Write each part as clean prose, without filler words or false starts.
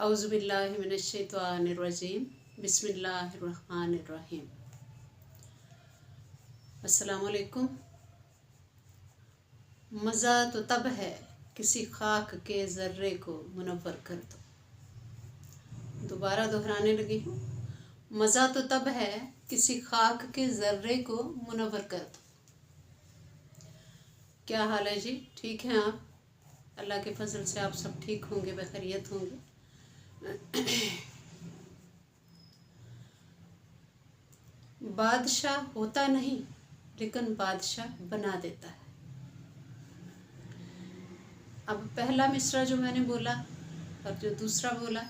औज़ुबिल्लाहि मिनश्शैतानिर्रजीम बिस्मिल्लाहिर्रहमानिर्रहीम। अस्सलाम वालेकुम। मज़ा तो तब है किसी खाक के ज़र्रे को मुनव्वर कर दो। दोबारा दोहराने लगी हूँ। मज़ा तो तब है किसी खाक के ज़र्रे को मुनव्वर कर दो। क्या हाल है जी? ठीक हैं आप? अल्लाह के फजल से आप सब ठीक होंगे, बखैरियत होंगे। बादशाह होता नहीं लेकिन बादशाह बना देता है। अब पहला मिसरा जो मैंने बोला और जो दूसरा बोला,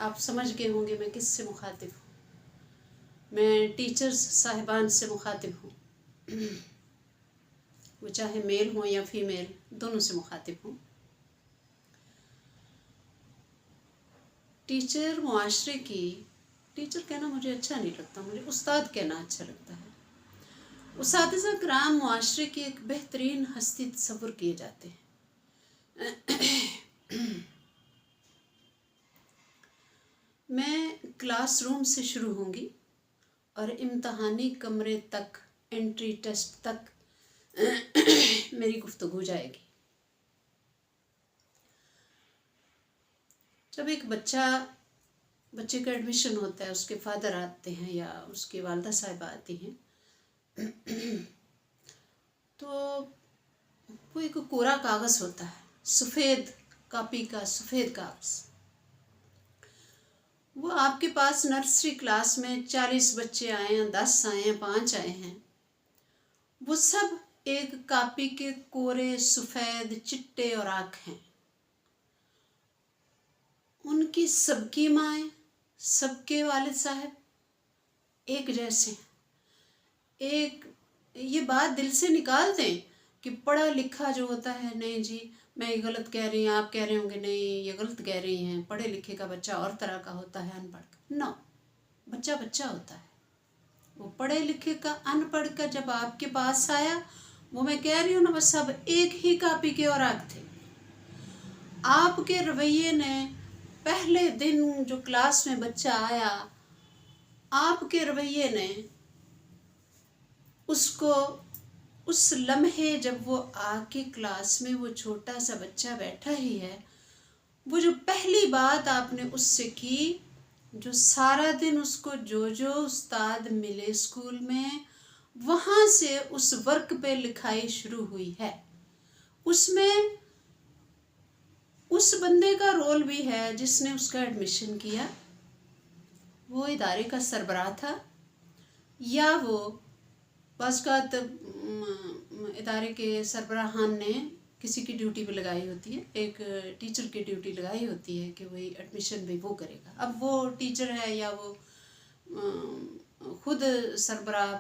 आप समझ गए होंगे मैं किससे मुखातिब हूँ। मैं टीचर्स साहिबान से मुखातिब हूँ। वो चाहे मेल हो या फीमेल, दोनों से मुखातिब हूँ। टीचर मुआशरे की, टीचर कहना मुझे अच्छा नहीं लगता, मुझे उस्ताद कहना अच्छा लगता है। उस्तादिज़ा किराम मुआशरे की एक बेहतरीन हस्ती तस्वुर किए जाते हैं। मैं क्लासरूम से शुरू होंगी और इम्तहानी कमरे तक, एंट्री टेस्ट तक मेरी गुफ्तगू जाएगी। जब एक बच्चे का एडमिशन होता है, उसके फादर आते हैं या उसकी वालदा साहिबा आती हैं, तो वो एक कोरा कागज़ होता है, सफ़ेद कापी का सफ़ेद कागज़। वो आपके पास नर्सरी क्लास में 40 बच्चे आए हैं, 10 आए हैं, 5 आए हैं, वो सब एक कापी के कोरे सफ़ेद चिट्टे और आँख हैं। उनकी सबकी माएँ, सबके वालिद साहब एक जैसे हैं। एक ये बात दिल से निकाल दें कि पढ़ा लिखा जो होता है, नहीं जी मैं ये गलत कह रही हूँ, आप कह रहे होंगे नहीं ये गलत कह रही हैं, पढ़े लिखे का बच्चा और तरह का होता है, अनपढ़ का नो, बच्चा बच्चा होता है। वो पढ़े लिखे का अनपढ़ का जब आपके पास आया, वो मैं कह रही हूँ ना, बस सब एक ही कापी के और आग थे। आपके रवैये ने पहले दिन जो क्लास में बच्चा आया, आपके रवैये ने उसको उस लम्हे जब वो आके क्लास में वो छोटा सा बच्चा बैठा ही है, वो जो पहली बात आपने उससे की, जो सारा दिन उसको जो जो उस्ताद मिले स्कूल में, वहाँ से उस वर्क पे लिखाई शुरू हुई है। उसमें उस बंदे का रोल भी है जिसने उसका एडमिशन किया, वो इदारे का सरबराह था या वो बाज़-औक़ात इदारे के सरबराहान ने किसी की ड्यूटी पे लगाई होती है, एक टीचर की ड्यूटी लगाई होती है कि वही एडमिशन भी वो करेगा। अब वो टीचर है या वो खुद सरबराह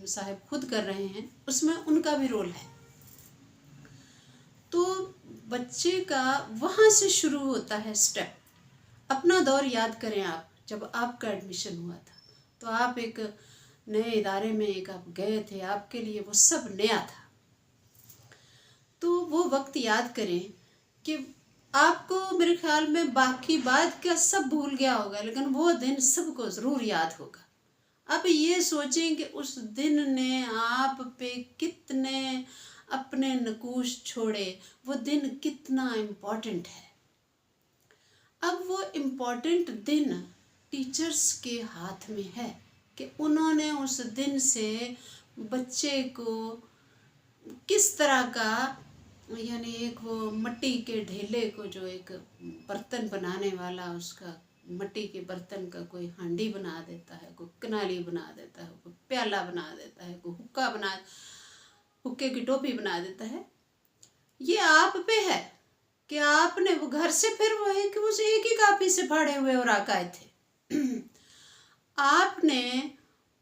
साहब खुद कर रहे हैं, उसमें उनका भी रोल है। तो बच्चे का वहाँ से शुरू होता है स्टेप। अपना दौर याद करें आप, जब आपका एडमिशन हुआ था तो आप एक नए इदारे में एक आप गए थे, आपके लिए वो सब नया था। तो वो वक्त याद करें कि आपको मेरे ख्याल में बाकी बात का सब भूल गया होगा, लेकिन वो दिन सबको ज़रूर याद होगा। अब ये सोचें कि उस दिन ने आप पे कितने अपने नकूश छोड़े, वो दिन कितना इम्पोर्टेंट है। अब वो इम्पोर्टेंट दिन टीचर्स के हाथ में है कि उन्होंने उस दिन से बच्चे को किस तरह का, यानी एक वो मट्टी के ढेले को, जो एक बर्तन बनाने वाला उसका मट्टी के बर्तन का कोई हांडी बना देता है, कोई कनाली बना देता है, कोई प्याला बना देता है, कोई हुक्के की टोपी बना देता है। ये आप पे है कि आपने वो घर से फिर वो है कि उस एक ही कापी से फाड़े हुए और आए थे। आपने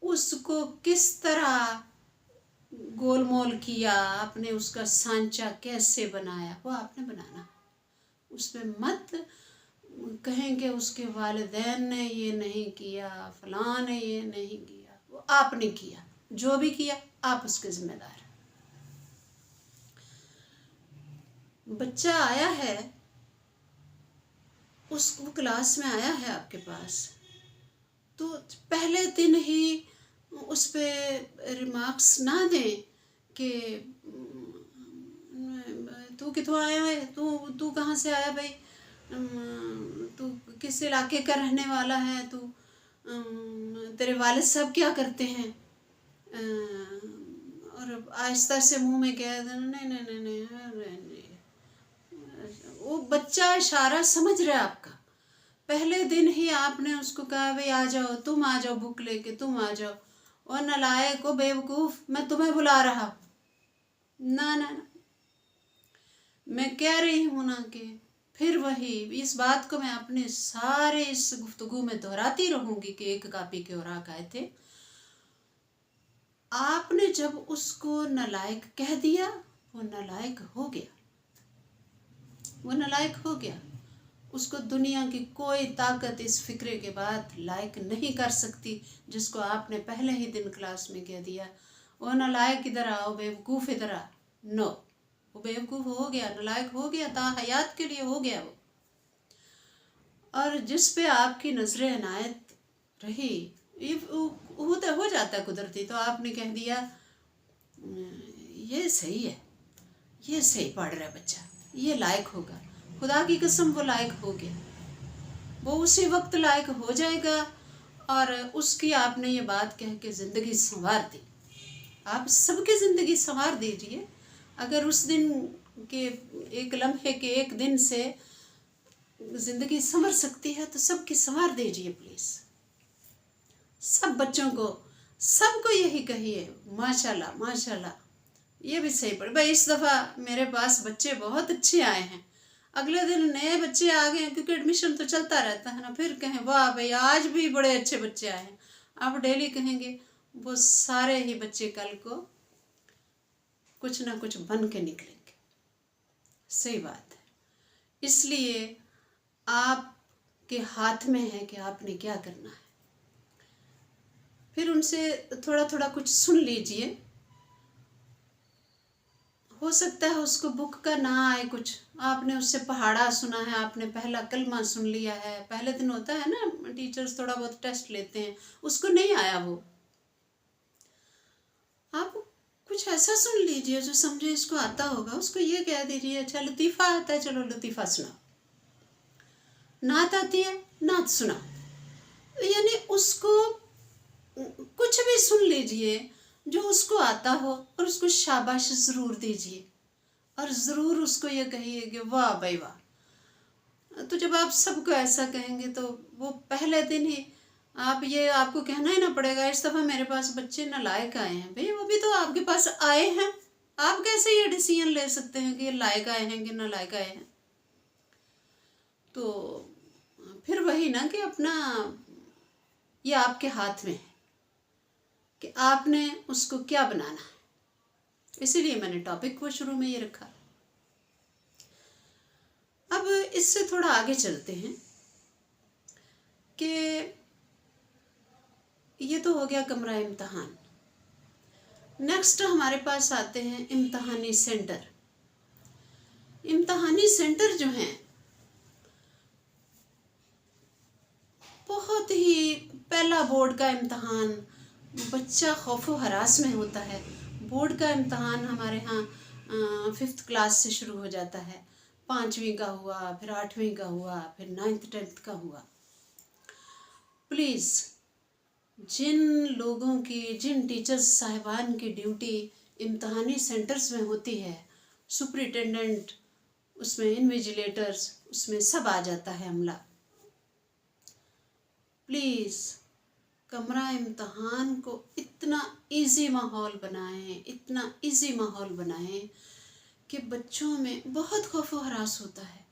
उसको किस तरह गोलमोल किया, आपने उसका सांचा कैसे बनाया, वो आपने बनाना। उसमें मत कहेंगे उसके वालिदैन ने ये नहीं किया, फलां ने ये नहीं किया, वो आपने किया। जो भी किया आप उसके जिम्मेदार हैं। बच्चा आया है, वो क्लास में आया है आपके पास, तो पहले दिन ही उस पे रिमार्क्स ना दें कि तू कितों आया है, तू तू कहाँ से आया भाई, तू किस इलाके का रहने वाला है, तू तेरे वालिद साहब क्या करते हैं, और आहिस्ता से मुंह में कह देना नहीं नहीं नहीं नहीं, अरे नहीं। वो बच्चा इशारा समझ रहा है आपका। पहले दिन ही आपने उसको कहा भाई आ जाओ, तुम आ जाओ बुक लेके, तुम आ जाओ, और नालायक को बेवकूफ़, मैं तुम्हें बुला रहा हूँ। ना ना ना, मैं कह रही हूँ ना कि फिर वही इस बात को मैं अपने सारे इस गुफ्तगू में दोहराती रहूँगी कि एक कापी के औराक आए थे। आपने जब उसको नालायक कह दिया, वो नालायक हो गया, वो नालायक हो गया। उसको दुनिया की कोई ताकत इस फिक्रे के बाद लायक नहीं कर सकती जिसको आपने पहले ही दिन क्लास में कह दिया वो नालायक इधर आओ, बेवकूफ़ इधर आ। नो, वो बेवकूफ़ हो गया, नालायक हो गया, ताहयात के लिए हो गया वो। और जिस पे आपकी नजर इनायत रही, ये हो जाता कुदरती, तो आपने कह दिया ये सही है, ये सही पढ़ रहा है बच्चा, ये लायक होगा। खुदा की कसम वो लायक हो गया, वो उसी वक्त लायक हो जाएगा। और उसकी आपने ये बात कह के ज़िंदगी संवार दी। आप सबकी ज़िंदगी संवार दीजिए। अगर उस दिन के एक लम्हे के एक दिन से ज़िंदगी संवर सकती है तो सबकी संवार दीजिए प्लीज़। सब बच्चों को, सबको यही कहिए माशाल्लाह माशाल्लाह, ये भी सही पढ़े भाई। इस दफ़ा मेरे पास बच्चे बहुत अच्छे आए हैं, अगले दिन नए बच्चे आ गए, क्योंकि एडमिशन तो चलता रहता है ना, फिर कहें वाह भाई आज भी बड़े अच्छे बच्चे आए हैं। आप डेली कहेंगे वो सारे ही बच्चे कल को कुछ ना कुछ बन के निकलेंगे। सही बात है। इसलिए आपके हाथ में है कि आपने क्या करना है। फिर उनसे थोड़ा थोड़ा कुछ सुन लीजिए, हो सकता है उसको बुक का ना आए कुछ, आपने उससे पहाड़ा सुना है, आपने पहला कलमा सुन लिया है, पहले दिन होता है ना टीचर्स थोड़ा बहुत टेस्ट लेते हैं, उसको नहीं आया वो, आप कुछ ऐसा सुन लीजिए जो समझे इसको आता होगा, उसको ये कह दीजिए अच्छा लतीफ़ा आता है, चलो लतीफ़ा सुना, नात आती है नात सुना, यानी उसको कुछ भी सुन लीजिए जो उसको आता हो और उसको शाबाश ज़रूर दीजिए, और ज़रूर उसको ये कहिए कि वाह भाई वाह। तो जब आप सबको ऐसा कहेंगे तो वो पहले दिन ही आप ये आपको कहना ही ना पड़ेगा इस दफ़ा मेरे पास बच्चे नालायक आए हैं। भाई वो भी तो आपके पास आए हैं, आप कैसे ये डिसीजन ले सकते हैं कि ये लायक आए हैं कि नालायक आए हैं। तो फिर वही ना कि अपना ये आपके हाथ में है कि आपने उसको क्या बनाना है। इसीलिए मैंने टॉपिक को शुरू में ये रखा। अब इससे थोड़ा आगे चलते हैं कि ये तो हो गया कमरा इम्तहान। नेक्स्ट हमारे पास आते हैं इम्तहानी सेंटर। इम्तहानी सेंटर जो हैं बहुत ही, पहला बोर्ड का इम्तहान बच्चा खौफो हरास में होता है। बोर्ड का इम्तहान हमारे यहाँ 5th क्लास से शुरू हो जाता है, 5वीं का हुआ, फिर 8वीं का हुआ, फिर 9th 10th का हुआ। प्लीज़ जिन लोगों की, जिन टीचर्स साहिबान की ड्यूटी इम्तहानी सेंटर्स में होती है, सुपरिटेंडेंट उसमें, इन्विजिलेटर्स उसमें सब आ जाता है अमला, प्लीज़ कमरा इम्तहान को इतना इजी माहौल बनाएं, इतना इजी माहौल बनाएं कि बच्चों में बहुत खौफ व हरास होता है।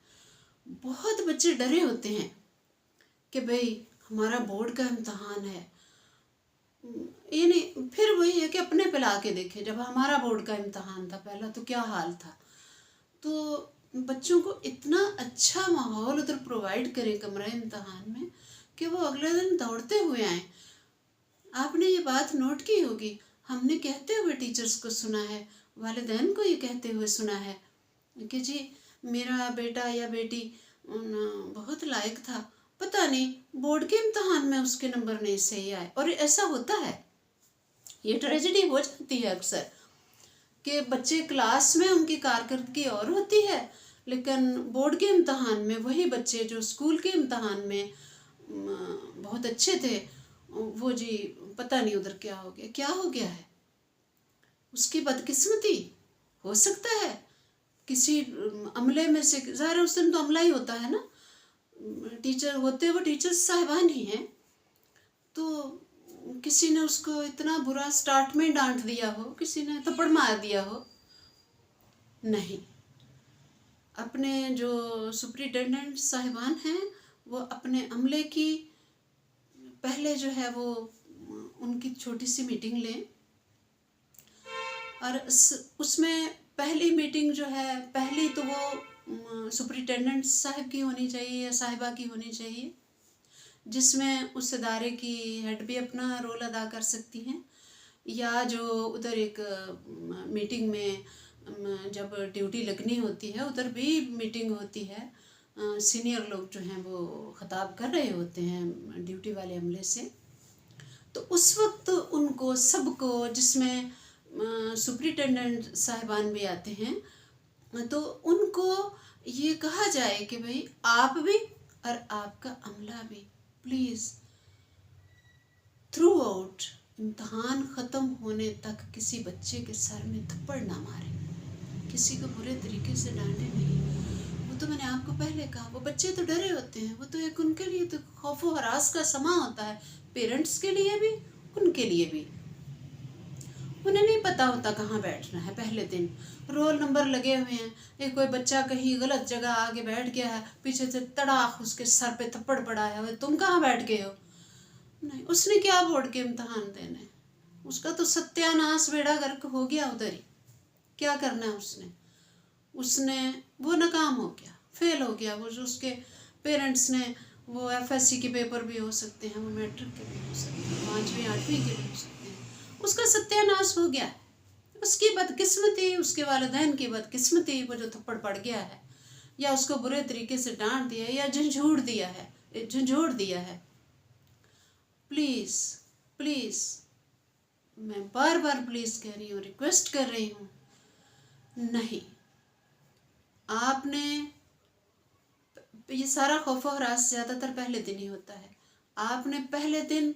बहुत बच्चे डरे होते हैं कि भाई हमारा बोर्ड का इम्तहान है। ये नहीं, फिर वही है कि अपने पे ला के देखें, जब हमारा बोर्ड का इम्तहान था पहला तो क्या हाल था। तो बच्चों को इतना अच्छा माहौल उधर प्रोवाइड करें कमरा इम्तहान में कि वो अगले दिन दौड़ते हुए आएँ। आपने ये बात नोट की होगी, हमने कहते हुए टीचर्स को सुना है, वालिदैन को ये कहते हुए सुना है कि जी मेरा बेटा या बेटी बहुत लायक था, पता नहीं बोर्ड के इम्तहान में उसके नंबर नहीं सही आए। और ऐसा होता है, ये ट्रेजेडी हो जाती है अक्सर कि बच्चे क्लास में उनकी कारकर्दगी और होती है, लेकिन बोर्ड के इम्तहान में वही बच्चे जो स्कूल के इम्तहान में बहुत अच्छे थे, वो जी पता नहीं उधर क्या हो गया है। उसकी बदकिस्मती हो सकता है किसी अमले में से, ज़ाहिर उस दिन तो अमला ही होता है ना, टीचर होते वो टीचर साहिबान ही हैं, तो किसी ने उसको इतना बुरा स्टार्ट में डांट दिया हो, किसी ने थप्पड़ मार दिया हो। नहीं, अपने जो सुपरिटेंडेंट साहिबान हैं वो अपने अमले की पहले जो है वो उनकी छोटी सी मीटिंग लें, और उसमें पहली मीटिंग जो है, पहली तो वो सुपरिटेंडेंट साहब की होनी चाहिए या साहिबा की होनी चाहिए, जिसमें उस इदारे की हेड भी अपना रोल अदा कर सकती हैं, या जो उधर एक मीटिंग में जब ड्यूटी लगनी होती है उधर भी मीटिंग होती है, सीनियर लोग जो हैं वो खिताब कर रहे होते हैं ड्यूटी वाले अमले से, तो उस वक्त उनको सबको, जिसमें सुपरिटेंडेंट साहिबान भी आते हैं, तो उनको ये कहा जाए कि भाई आप भी और आपका अमला भी प्लीज़ थ्रू आउट इम्तहान ख़त्म होने तक किसी बच्चे के सर में थप्पड़ ना मारे, किसी को बुरे तरीके से डांटे नहीं। वो तो मैंने आपको पहले कहा, वो बच्चे तो डरे होते हैं, वो तो एक उनके लिए तो खौफ व हरास का समा होता है, पेरेंट्स के लिए भी उनके लिए भी। उन्हें नहीं पता होता कहाँ बैठना है। पहले दिन रोल नंबर लगे हुए हैं, एक कोई बच्चा कहीं गलत जगह आगे बैठ गया है, पीछे से तड़ाक उसके सर पे थप्पड़ पड़ा है, तुम कहाँ बैठ गए हो। नहीं, उसने क्या बोर्ड के इम्तहान देने, उसका तो सत्यानाश बेड़ा गर्क हो गया उधर ही। क्या करना है उसने वो नाकाम हो गया, फेल हो गया। वो जो उसके पेरेंट्स ने, वो एफएससी के पेपर भी हो सकते हैं, वो मैट्रिक के भी हो सकते हैं, 5वीं 8वीं के भी हो सकते हैं, उसका सत्यानाश हो गया। उसकी बदकिस्मती, उसके वालिदैन की बदकिस्मती, वो जो थप्पड़ पड़ गया है या उसको बुरे तरीके से डांट दिया या झंझोड़ दिया है। प्लीज़ प्लीज़, मैं बार बार प्लीज़ कह रही हूँ, रिक्वेस्ट कर रही हूँ, नहीं, आपने ये सारा खौफ व हरास ज़्यादातर पहले दिन ही होता है। आपने पहले दिन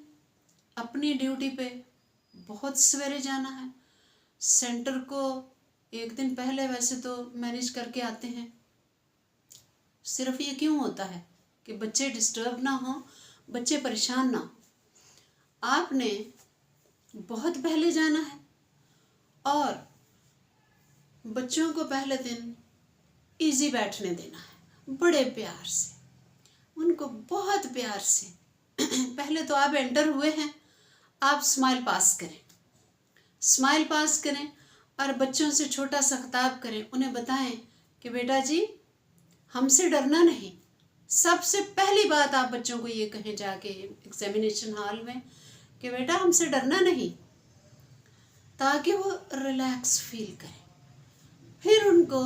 अपनी ड्यूटी पे बहुत सवेरे जाना है, सेंटर को एक दिन पहले वैसे तो मैनेज करके आते हैं। सिर्फ ये क्यों होता है कि बच्चे डिस्टर्ब ना हो, बच्चे परेशान ना हो। आपने बहुत पहले जाना है और बच्चों को पहले दिन इजी बैठने देना है, बड़े प्यार से, उनको बहुत प्यार से। पहले तो आप एंटर हुए हैं, आप स्माइल पास करें और बच्चों से छोटा सा खिताब करें, उन्हें बताएं कि बेटा जी हमसे डरना नहीं। सबसे पहली बात आप बच्चों को ये कहें जाके एग्जामिनेशन हॉल में कि बेटा हमसे डरना नहीं, ताकि वो रिलैक्स फील करें। फिर उनको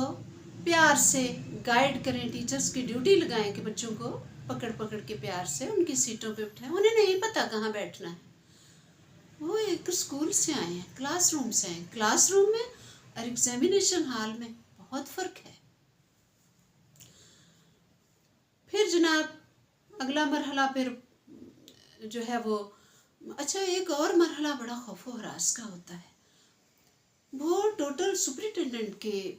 प्यार से गाइड करें, टीचर्स की ड्यूटी लगाएं कि बच्चों को पकड़ पकड़ के प्यार से उनकी सीटों पे बिठाएं। उन्हें नहीं पता कहाँ बैठना है, वो एक स्कूल से आए हैं, क्लासरूम से आए। क्लासरूम में और एग्जामिनेशन हॉल में बहुत फ़र्क है। फिर जनाब अगला मरहला फिर जो है वो, अच्छा एक और मरहला बड़ा खौफ व हरास का होता है, वो टोटल सुपरिटेंडेंट के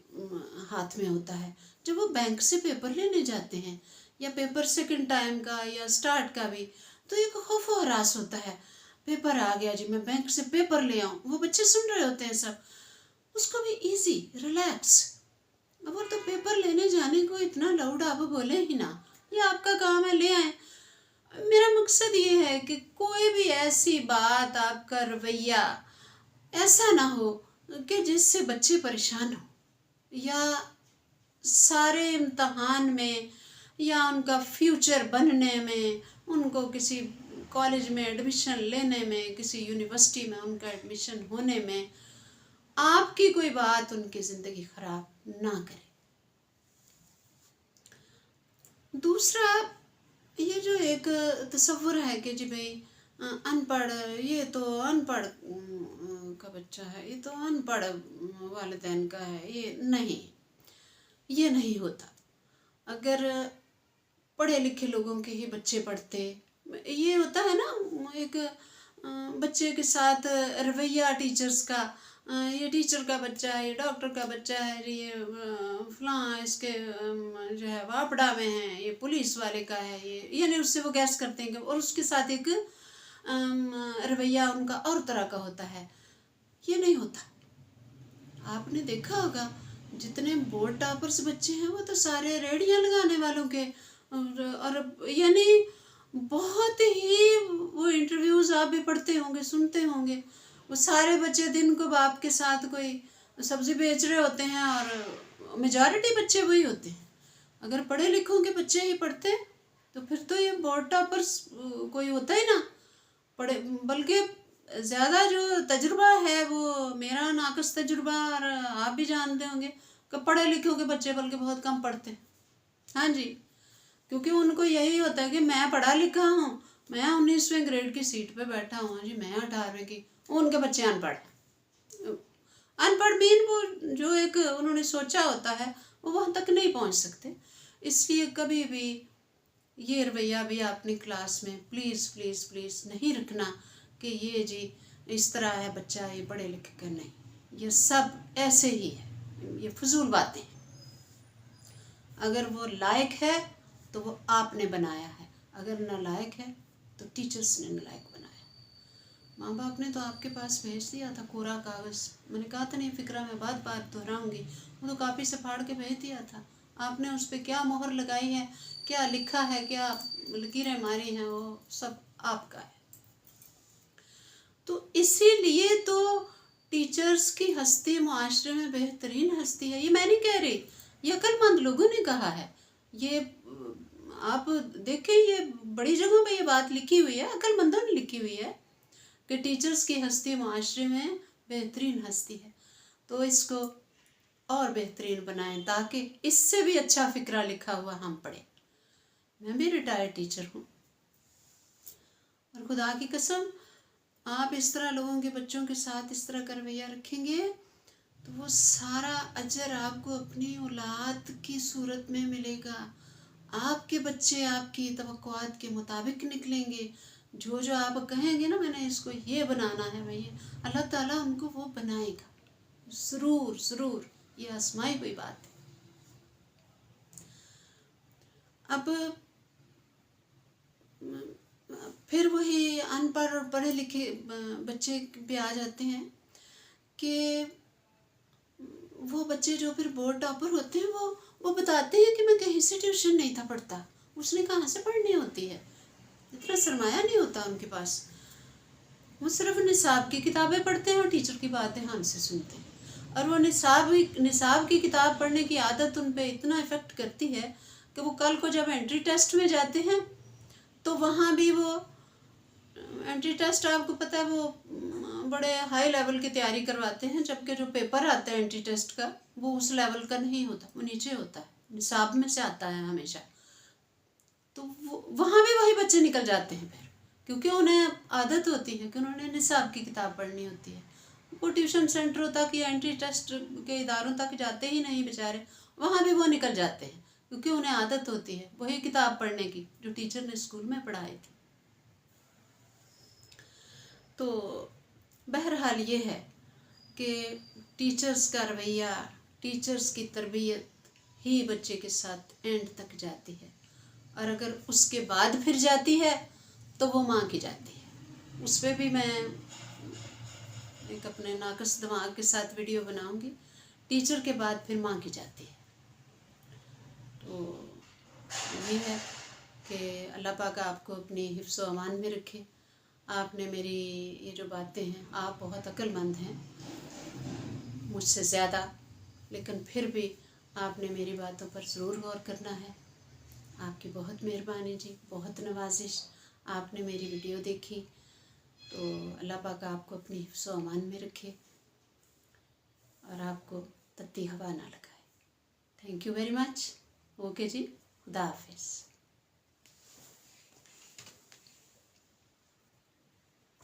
हाथ में होता है। जब वो बैंक से पेपर लेने जाते हैं, या पेपर सेकंड टाइम का या स्टार्ट का भी, तो एक खौफ व हरास होता है, पेपर आ गया जी, मैं बैंक से पेपर ले आऊँ। वो बच्चे सुन रहे होते हैं सब, उसको भी इजी रिलैक्स। अब वो तो पेपर लेने जाने को इतना लाउड आप बोले ही ना, ये आपका काम है, ले आए। मेरा मकसद ये है कि कोई भी ऐसी बात, आपका रवैया ऐसा ना हो कि जिससे बच्चे परेशान हो, या सारे इम्तहान में या उनका फ्यूचर बनने में, उनको किसी कॉलेज में एडमिशन लेने में, किसी यूनिवर्सिटी में उनका एडमिशन होने में आपकी कोई बात उनकी ज़िंदगी ख़राब ना करे। दूसरा, ये जो एक तसव्वुर है कि जी भाई अनपढ़, ये तो अनपढ़ का बच्चा है, ये तो अनपढ़ वालिदैन का है, ये नहीं होता। अगर पढ़े लिखे लोगों के ही बच्चे पढ़ते, ये होता है ना एक बच्चे के साथ रवैया टीचर्स का, ये टीचर का बच्चा है, ये डॉक्टर का बच्चा है, ये फलां इसके जो है वापड़ा में है, ये पुलिस वाले का है, ये यानी उससे वो गैस करते हैं कि, और उसके साथ एक रवैया उनका और तरह का होता है। ये नहीं होता। आपने देखा होगा जितने बोर्ड टॉपर्स बच्चे हैं वो तो सारे रेडियां लगाने वालों के, और यानी बहुत ही, वो इंटरव्यूज आप भी पढ़ते होंगे, सुनते होंगे, वो सारे बच्चे दिन को बाप के साथ कोई सब्जी बेच रहे होते हैं, और मेजॉरिटी बच्चे वही होते हैं। अगर पढ़े लिखों के बच्चे ही पढ़ते तो फिर तो ये बोर्ड टॉपर्स कोई होता ही ना। पढ़े, बल्कि ज़्यादा जो तजुर्बा है वो मेरा नाकस तजुर्बा, और आप भी जानते होंगे कि पढ़े लिखे के बच्चे बल्कि बहुत कम पढ़ते हैं। हाँ जी, क्योंकि उनको यही होता है कि मैं पढ़ा लिखा हूँ, मैं 19वें ग्रेड की सीट पे बैठा हूँ जी, मैं 18वें की, उनके बच्चे अनपढ़। अनपढ़ मीन वो जो एक उन्होंने सोचा होता है वो वहाँ तक नहीं पहुँच सकते। इसलिए कभी भी ये रवैया भी अपनी क्लास में प्लीज़ प्लीज़ प्लीज़ नहीं रखना कि ये जी इस तरह है बच्चा, ये पढ़े लिखे का नहीं, ये सब ऐसे ही है, ये फजूल बातें हैं। अगर वो लायक है तो वो आपने बनाया है, अगर नालायक है तो टीचर्स ने नालायक बनाया। माँ बाप ने तो आपके पास भेज दिया था कोरा कागज़, मैंने कहा था नहीं फिक्रा, मैं बात बात दोहराऊंगी, वो तो कापी से फाड़ के भेज दिया था। आपने उस पर क्या मोहर लगाई है, क्या लिखा है, क्या लकीरें मारी हैं, वो सब आपका है। तो इसीलिए तो टीचर्स की हस्ती मुआशरे में बेहतरीन हस्ती है। ये मैं नहीं कह रही, ये अक्लमंद लोगों ने कहा है। ये आप देखें, ये बड़ी जगहों पे ये बात लिखी हुई है, अक्लमंदों ने लिखी हुई है कि टीचर्स की हस्ती मुआशरे में बेहतरीन हस्ती है। तो इसको और बेहतरीन बनाएं ताकि इससे भी अच्छा फिक्रा लिखा हुआ हम पढ़ें। मैं भी रिटायर्ड टीचर हूँ, और खुदा की कसम आप इस तरह लोगों के बच्चों के साथ इस तरह का रवैया रखेंगे तो वो सारा अजर आपको अपनी औलाद की सूरत में मिलेगा। आपके बच्चे आपकी तवक्कुआत के मुताबिक निकलेंगे। जो जो आप कहेंगे ना मैंने इसको ये बनाना है भैया, अल्लाह ताला उनको वो बनाएगा ज़रूर ज़रूर, ये आसमाई हुई बात है। अब फिर वही अनपढ़ और पढ़े लिखे बच्चे भी आ जाते हैं कि वो बच्चे जो फिर बोर्ड टॉपर होते हैं वो बताते हैं कि मैं कहीं से ट्यूशन नहीं था पढ़ता। उसने कहाँ से पढ़नी होती है, इतना सरमाया नहीं होता उनके पास। वो सिर्फ निसाब की किताबें पढ़ते हैं और टीचर की बातें हमसे सुनते हैं, और वो निसाब की किताब पढ़ने की आदत उन पर इतना इफ़ेक्ट करती है कि वो कल को जब एंट्री टेस्ट में जाते हैं तो वहाँ भी वो एंट्री टेस्ट, आपको पता है वो बड़े हाई लेवल की तैयारी करवाते हैं, जबकि जो पेपर आता है एंट्री टेस्ट का वो उस लेवल का नहीं होता, वो नीचे होता है, निसाब में से आता है हमेशा। तो वहाँ भी वही बच्चे निकल जाते हैं फिर, क्योंकि उन्हें आदत होती है कि उन्होंने निसाब की किताब पढ़नी होती है। वो ट्यूशन सेंटरों तक या एंट्री टेस्ट के इदारों तक जाते ही नहीं बेचारे, वहाँ भी वो निकल जाते हैं क्योंकि उन्हें आदत होती है वही किताब पढ़ने की जो टीचर ने स्कूल में पढ़ाई थी। तो बहरहाल ये है कि टीचर्स का रवैया, टीचर्स की तरबियत ही बच्चे के साथ एंड तक जाती है, और अगर उसके बाद फिर जाती है तो वो माँ की जाती है। उस पर भी मैं एक अपने नाकस दिमाग के साथ वीडियो बनाऊंगी। टीचर के बाद फिर माँ की जाती है। तो ये है कि अल्लाह पाक आपको अपनी हिफ्ज़ व अमान में रखे। आपने मेरी ये जो बातें हैं, आप बहुत अक्लमंद हैं मुझसे ज़्यादा, लेकिन फिर भी आपने मेरी बातों पर ज़रूर गौर करना है। आपकी बहुत मेहरबानी जी, बहुत नवाजिश। आपने मेरी वीडियो देखी तो अल्लाह पाक आपको अपनी हिफ्ज़ व अमान में रखे और आपको तत्ती हवा ना लगाए। Thank you very much. Okay जी, खुदा हाफिज़।